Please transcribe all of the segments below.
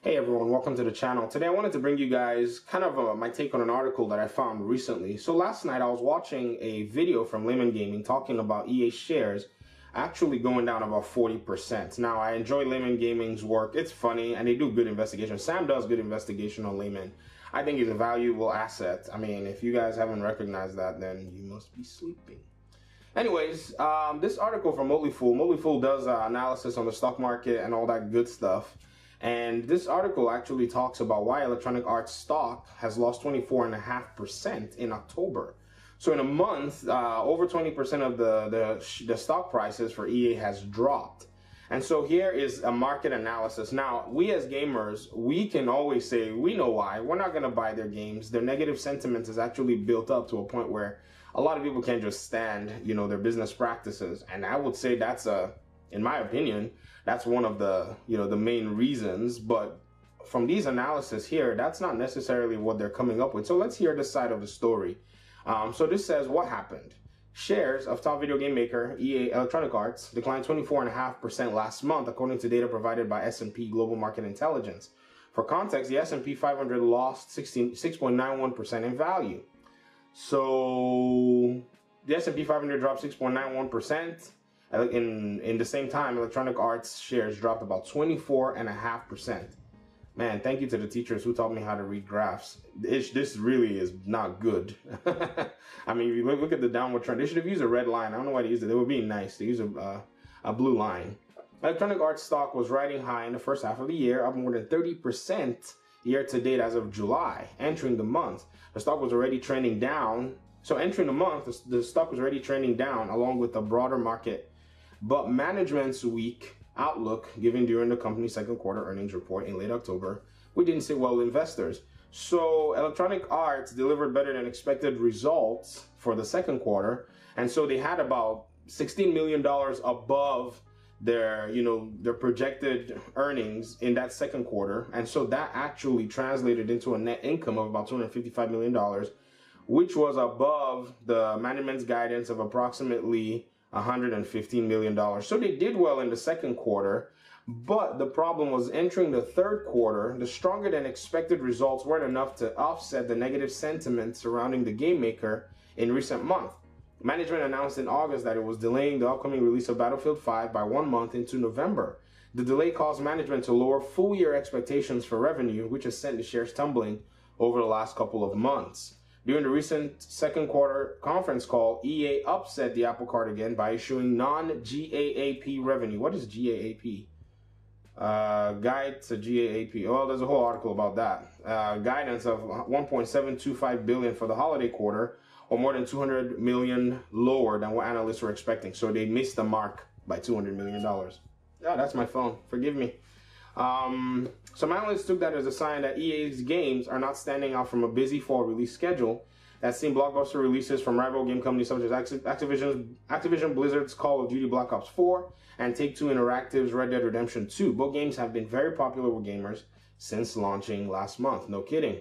Hey everyone, welcome to the channel. Today I wanted to bring you guys kind of my take on an article that I found recently. So last night I was watching a video from Layman Gaming talking about EA shares actually going down about 40%. Now I enjoy Layman Gaming's work. It's funny and they do good investigation. Sam does good investigation on Layman. I think he's a valuable asset. I mean, if you guys haven't recognized that, then you must be sleeping. Anyways, this article from Motley does analysis on the stock market and all that good stuff. And this article actually talks about why Electronic Arts stock has lost 24.5% in October. So in a month, over 20% of the stock prices for EA has dropped. And so here is a market analysis. Now, we as gamers, we can always say, we know why. We're not going to buy their games. Their negative sentiment is actually built up to a point where a lot of people can't just stand, their business practices. And I would say that's in my opinion, that's one of the, the main reasons. But from these analysis here, that's not necessarily what they're coming up with. So let's hear this side of the story. So this says what happened. Shares of top video game maker EA Electronic Arts declined 24.5% last month, according to data provided by S&P Global Market Intelligence. For context, the S&P 500 lost 6.91% in value. So the S&P 500 dropped 6.91%. In the same time, Electronic Arts shares dropped about 24.5%. Man, thank you to the teachers who taught me how to read graphs. This really is not good. I mean, if you look at the downward trend, they should have used a red line. I don't know why they used it. They were being nice. They used a blue line. Electronic Arts stock was riding high in the first half of the year, up more than 30% year to date as of July. Entering the month, the stock was already trending down. So entering the month, the stock was already trending down along with the broader market. But management's weak outlook given during the company's second quarter earnings report in late October, we didn't sit well with investors. So Electronic Arts delivered better than expected results for the second quarter. And so they had about $16 million above their, their projected earnings in that second quarter. And so that actually translated into a net income of about $255 million, which was above the management's guidance of approximately $115 million. So they did well in the second quarter, but the problem was entering the third quarter, the stronger than expected results weren't enough to offset the negative sentiment surrounding the game maker in recent months. Management announced in August that it was delaying the upcoming release of Battlefield 5 by 1 month into November. The delay caused management to lower full-year expectations for revenue, which has sent the shares tumbling over the last couple of months. During the recent second quarter conference call, EA upset the apple cart again by issuing non-GAAP revenue. What is GAAP? Guide to GAAP. Oh, there's a whole article about that. Guidance of $1.725 billion for the holiday quarter, or more than $200 million lower than what analysts were expecting. So they missed the mark by $200 million. Yeah, that's my phone. Forgive me. Some analysts took that as a sign that EA's games are not standing out from a busy fall release schedule that's seen blockbuster releases from rival game companies such as Activision Blizzard's Call of Duty Black Ops 4 and Take-Two Interactive's Red Dead Redemption 2. Both games have been very popular with gamers since launching last month. No kidding.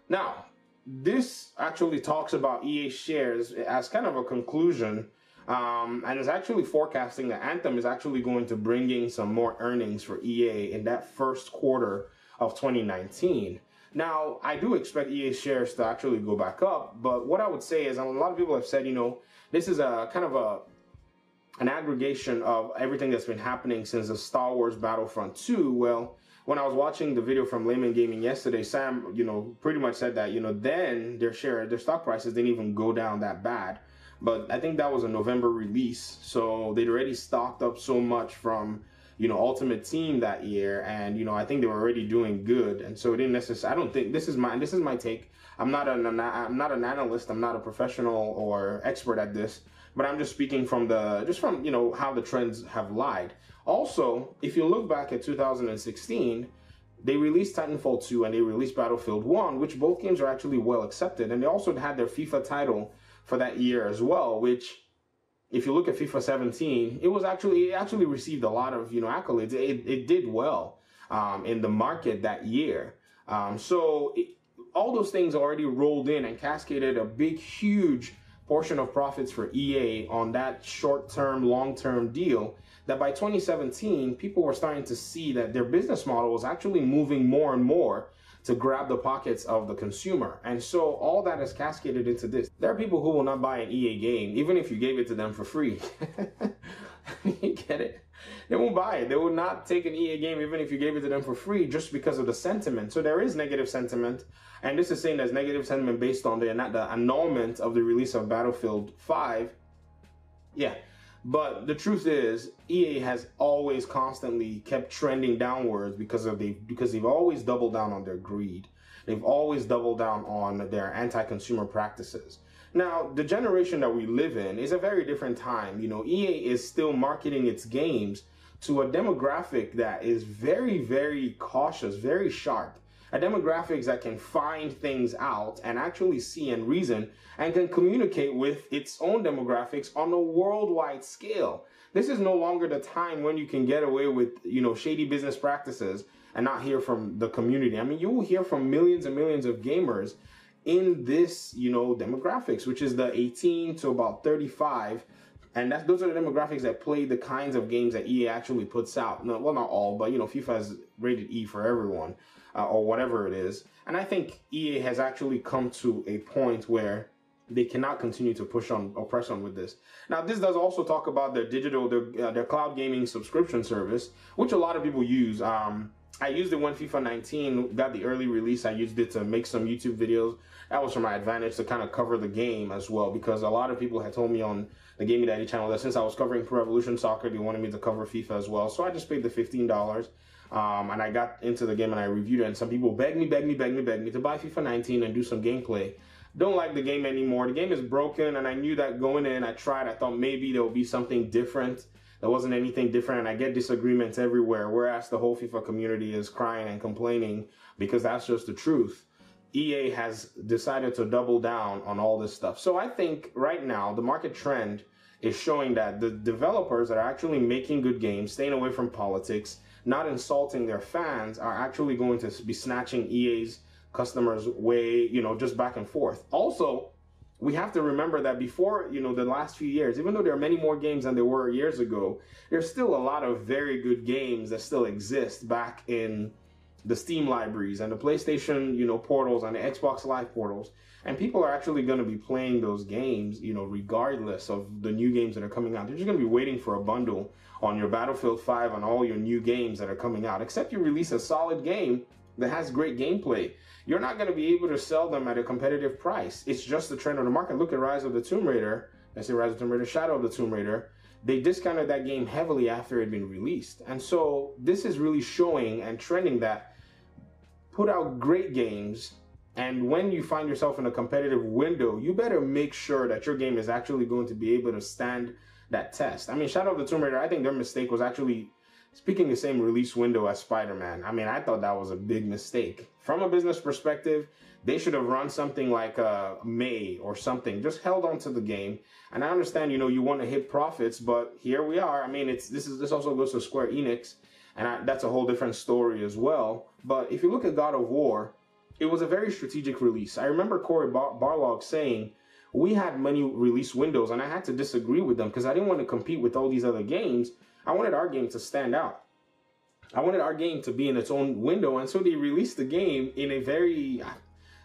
Now, this actually talks about EA shares as kind of a conclusion. And is actually forecasting that Anthem is actually going to bring in some more earnings for EA in that first quarter of 2019. Now, I do expect EA shares to actually go back up, but what I would say is, a lot of people have said, this is a kind of an aggregation of everything that's been happening since the Star Wars Battlefront 2. Well, when I was watching the video from Layman Gaming yesterday, Sam, pretty much said that, then their stock prices didn't even go down that bad. But I think that was a November release, so they'd already stocked up so much from, Ultimate Team that year, and I think they were already doing good, and so it didn't necessarily. I don't think this is my take. I'm not an analyst. I'm not a professional or expert at this, but I'm just speaking from how the trends have lied. Also, if you look back at 2016. They released Titanfall 2 and they released Battlefield 1, which both games are actually well accepted, and they also had their FIFA title for that year as well, which, if you look at FIFA 17, it actually received a lot of, accolades. It did well, in the market that year. All those things already rolled in and cascaded a big, huge portion of profits for EA on that short-term, long-term deal, that by 2017, people were starting to see that their business model was actually moving more and more to grab the pockets of the consumer. And so all that is cascaded into this. There are people who will not buy an EA game, even if you gave it to them for free. You get it? They won't buy it. They will not take an EA game, even if you gave it to them for free, just because of the sentiment. So there is negative sentiment. And this is saying there's negative sentiment based on the annulment of the release of Battlefield 5. Yeah. But the truth is, EA has always constantly kept trending downwards because they've always doubled down on their greed. They've always doubled down on their anti-consumer practices. Now, the generation that we live in is a very different time. You know, EA is still marketing its games to a demographic that is very, very cautious, very sharp. A demographic that can find things out and actually see and reason and can communicate with its own demographics on a worldwide scale. This is no longer the time when you can get away with, you know, shady business practices and not hear from the community. I mean, you will hear from millions and millions of gamers in this, you know, demographics, which is the 18 to about 35. And those are the demographics that play the kinds of games that EA actually puts out. No, well, not all, but, you know, FIFA is rated E for everyone. Or whatever it is. And I think EA has actually come to a point where they cannot continue to push on or press on with this. Now, this does also talk about their their cloud gaming subscription service, which a lot of people use. I used it when FIFA 19 got the early release. I used it to make some YouTube videos. That was for my advantage to kind of cover the game as well, because a lot of people had told me on the Gaming Daddy channel that since I was covering Pro Evolution Soccer, they wanted me to cover FIFA as well. So I just paid the $15. And I got into the game and I reviewed it, and some people begged me to buy FIFA 19 and do some gameplay. Don't like the game anymore. The game is broken, and I knew that going in. I thought maybe there would be something different. There wasn't anything different, and I get disagreements everywhere, whereas the whole FIFA community is crying and complaining because that's just the truth. EA has decided to double down on all this stuff. So I think right now the market trend is showing that the developers that are actually making good games, staying away from politics, not insulting their fans, are actually going to be snatching EA's customers way, you know, just back and forth. Also, we have to remember that before, you know, the last few years, even though there are many more games than there were years ago, there's still a lot of very good games that still exist back in the Steam libraries and the PlayStation, you know, portals and the Xbox Live portals. And people are actually going to be playing those games, you know, regardless of the new games that are coming out. They're just going to be waiting for a bundle on your Battlefield 5 and all your new games that are coming out. Except you release a solid game that has great gameplay, you're not going to be able to sell them at a competitive price. It's just the trend of the market. Look at Rise of the Tomb Raider. I say Rise of the Tomb Raider, Shadow of the Tomb Raider. They discounted that game heavily after it had been released. And so this is really showing and trending that put out great games, and when you find yourself in a competitive window, you better make sure that your game is actually going to be able to stand that test. I mean, Shadow of the Tomb Raider, I think their mistake was actually speaking the same release window as Spider-Man. I mean, I thought that was a big mistake. From a business perspective, they should have run something like May or something, just held on to the game. And I understand, you know, you want to hit profits, but here we are. I mean, this also goes to Square Enix, and that's a whole different story as well. But if you look at God of War, it was a very strategic release. I remember Cory Barlog saying, we had many release windows, and I had to disagree with them because I didn't want to compete with all these other games. I wanted our game to stand out. I wanted our game to be in its own window, and so they released the game in a very,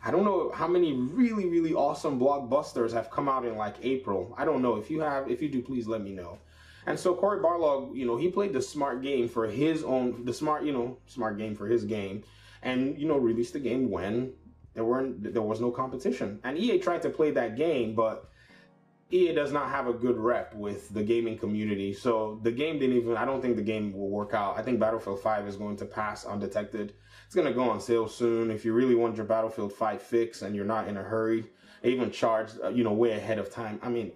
I don't know how many really, really awesome blockbusters have come out in like April. I don't know. If you do, please let me know. And so Cory Barlog, you know, he played the smart game for his own, smart game for his game, and, you know, released the game when there was no competition. And EA tried to play that game, but EA does not have a good rep with the gaming community. So the game I don't think the game will work out. I think Battlefield 5 is going to pass undetected. It's going to go on sale soon. If you really want your Battlefield 5 fix and you're not in a hurry, they even charge, you know, way ahead of time. I mean,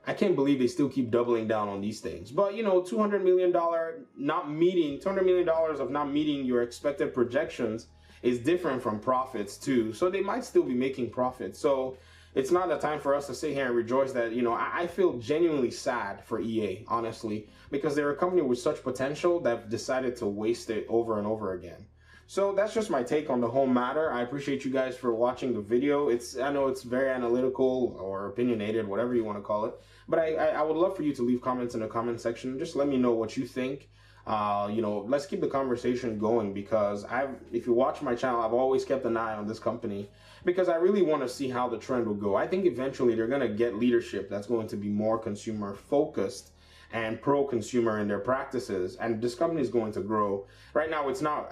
I can't believe they still keep doubling down on these things. But, you know, $200 million of not meeting your expected projections is different from profits too. So they might still be making profits. So it's not the time for us to sit here and rejoice that, you know, I feel genuinely sad for EA, honestly, because they're a company with such potential that decided to waste it over and over again. So that's just my take on the whole matter. I appreciate you guys for watching the video. I know it's very analytical or opinionated, whatever you want to call it. But I would love for you to leave comments in the comment section. Just let me know what you think. Let's keep the conversation going, because if you watch my channel, I've always kept an eye on this company because I really want to see how the trend will go. I think eventually they're going to get leadership that's going to be more consumer focused and pro-consumer in their practices, and this company is going to grow. Right now, it's not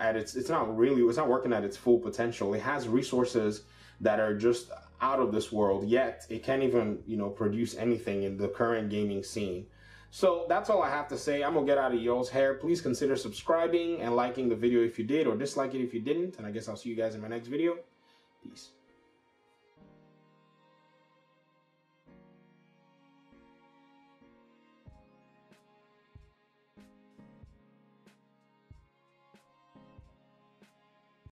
working at its full potential. It has resources that are just out of this world, yet it can't even, produce anything in the current gaming scene. So that's all I have to say. I'm gonna get out of y'all's hair. Please consider subscribing and liking the video if you did, or dislike it if you didn't. And I guess I'll see you guys in my next video. Peace.